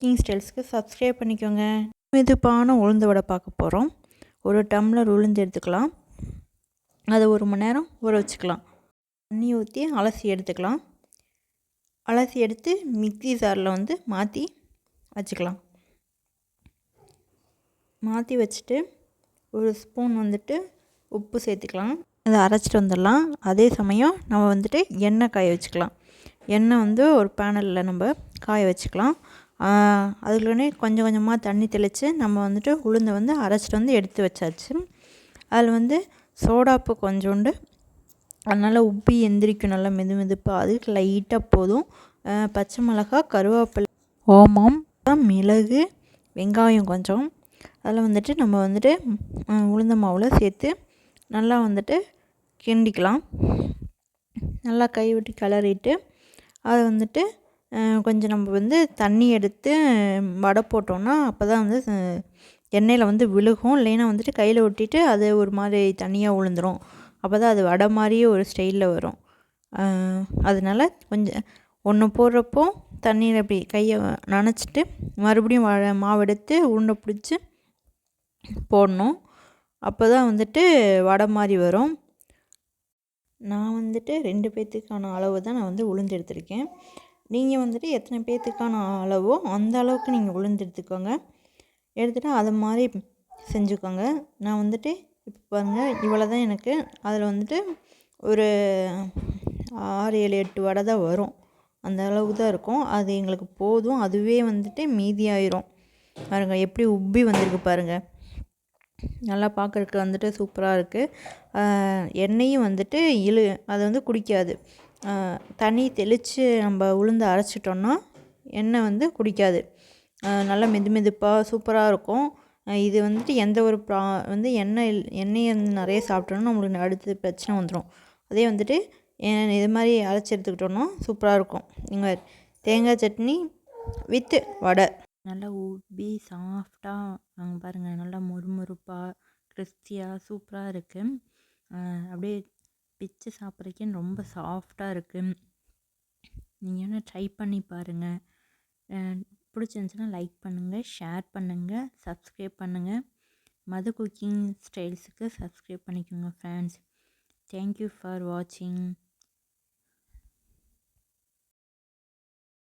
Cooking ஸ்டைல்ஸ்க்கு subscribe பண்ணிக்கோங்க. மெதுப்பான உளுந்து வடை பார்க்க போகிறோம். ஒரு டம்ளர் உளுந்து எடுத்துக்கலாம். அதை 1 மணி நேரம் ஊற வச்சுக்கலாம். தண்ணி ஊற்றி அலசி எடுத்துக்கலாம். அலசி எடுத்து மிக்ஸி ஜாரில் மாற்றி வச்சுக்கலாம். மாற்றி வச்சுட்டு ஒரு ஸ்பூன் உப்பு சேர்த்துக்கலாம். அதை அரைச்சிட்டு வந்துடலாம். அதே சமயம் நம்ம எண்ணெய் காய வச்சுக்கலாம். எண்ணெய் ஒரு பேனலில் நம்ம காய வச்சுக்கலாம். அதுக்குள்ளே கொஞ்சம் கொஞ்சமாக தண்ணி தெளித்து நம்ம உளுந்தை அரைச்சிட்டு எடுத்து வச்சாச்சு. அதில் சோடாப்பு கொஞ்சோண்டு, அதனால் உப்பி எந்திரிக்கும் நல்லா மெது மெதுப்பாக. அதுக்கு லைட்டாக போதும். பச்சை மிளகா, கருவேப்பிலை, ஓமம், மிளகு, வெங்காயம் கொஞ்சம், அதில் நம்ம உளுந்த மாவில் சேர்த்து நல்லா கிண்டிக்கலாம். நல்லா கைவிட்டு கிளறிட்டு அதை கொஞ்சம் நம்ம தண்ணி எடுத்து வடை போட்டோம்னா அப்போ தான் எண்ணெயில் விழுகும். இல்லைன்னா கையில் ஒட்டிட்டு அது ஒரு மாதிரி தண்ணியாக உளுந்துரும். அப்போ தான் அது வடை மாதிரியே ஒரு ஸ்டைலில் வரும். அதனால் கொஞ்சம் ஒன்று போடுறப்போ தண்ணியில் இப்படி கையை நனைச்சிட்டு மறுபடியும் மாவு எடுத்து உருண்டை பிடிச்சி போடணும். அப்போ தான் வடை மாதிரி வரும். நான் 2 பேர்த்துக்கான அளவு தான் நான் உளுந்து எடுத்திருக்கேன். நீங்கள் எத்தனை பேர்த்துக்கான அளவோ அந்த அளவுக்கு நீங்கள் உளுந்து எடுத்துக்கோங்க. எடுத்துகிட்டு அது மாதிரி செஞ்சுக்கோங்க. நான் இப்போ பாருங்கள், இவ்வளோ தான் எனக்கு. அதில் ஒரு 6, 7, 8 வடை தான் வரும். அந்த அளவுக்கு தான் இருக்கும். அது எங்களுக்கு போதும். அதுவே மீதியாயிரும். பாருங்கள் எப்படி உப்பி வந்திருக்கு பாருங்கள். நல்லா பார்க்குறதுக்கு சூப்பராக இருக்குது. எண்ணெயும் அது குடிக்காது. தண்ணி தெளித்து நம்ம உளுந்து அரைச்சிட்டோன்னா எண்ணெய் குடிக்காது. நல்லா மெது மெதுப்பாக சூப்பராக இருக்கும். இது எந்த ஒரு எண்ணெயை நிறைய சாப்பிட்டோன்னா நம்மளுக்கு அடுத்து பிரச்சனை வந்துடும். அதே இது மாதிரி அரைச்சி எடுத்துக்கிட்டோன்னா சூப்பராக இருக்கும். நீங்கள் தேங்காய் சட்னி வித்து வடை நல்லா உப்பி சாஃப்டாக பாருங்கள், நல்லா முறுமுறுப்பாக கிறிஸ்பியாக சூப்பராக இருக்குது. அப்படியே பிச்சு சாப்பிட்றதுக்கே ரொம்ப சாஃப்டாக இருக்குது. நீங்கள் வேணால் ட்ரை பண்ணி பாருங்கள். பிடிச்சிருந்துச்சுன்னா லைக் பண்ணுங்கள், ஷேர் பண்ணுங்கள், சப்ஸ்கிரைப் பண்ணுங்கள். மது குக்கிங் ஸ்டைல்ஸுக்கு சப்ஸ்கிரைப் பண்ணிக்கோங்க ஃப்ரெண்ட்ஸ். தேங்க்யூ ஃபார் வாட்சிங்.